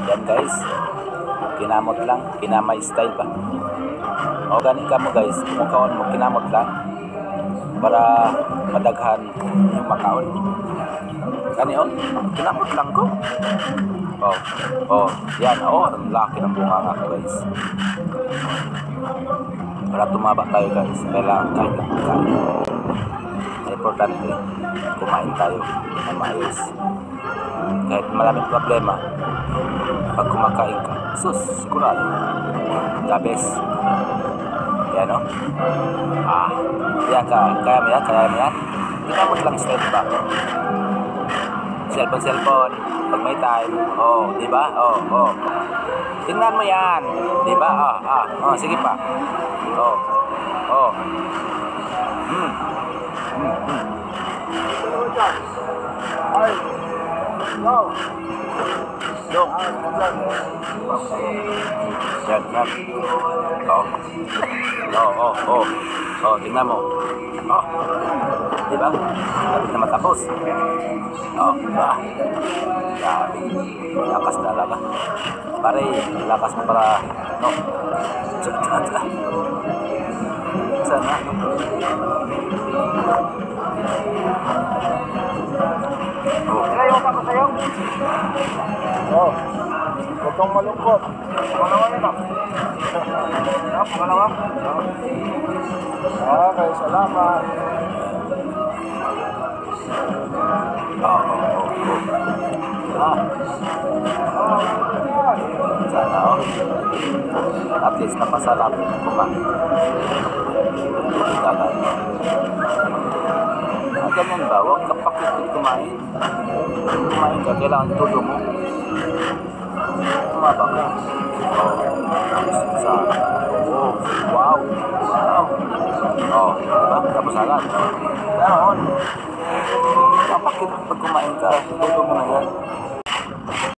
Yan guys, kinamot lang, kinamay style ba. O gani ka mo guys, kung kaon mo kinamot lang para madaghan yung makaon. Gani o, kinamot lang ko. Yan, ang laki ng bunganga ko guys. Para tumaba tayo guys, kailangan kahit lang kain. Importante, kumain tayo ng maayos. Kahit maraming problema, pag kumakain ka, sigurado, the best. Yan o. Yan ka, kaya mo yan. Kinamot lang style ba? Cellphone, pag may time, di ba? Tingnan mo yan, di ba? Sige pa. Yan. Tingnan mo. Di ba? Lapit na matapos. Lakas talaga. Pare, lakas mo para, sana. Ayaw pa ko sa'yo? Huwag kang malungkot. Pangalawa yun pangalawa? Okay, salamat. Sana at least napasarap kumain. Ganyan ba? Huwag ka pakitid kumain. Kumain ka, kailangan todo mo. Tumaba ka. Wow. Diba? Tapos agad. Ganon. Kapakit pag kumain ka, todo mo na yan.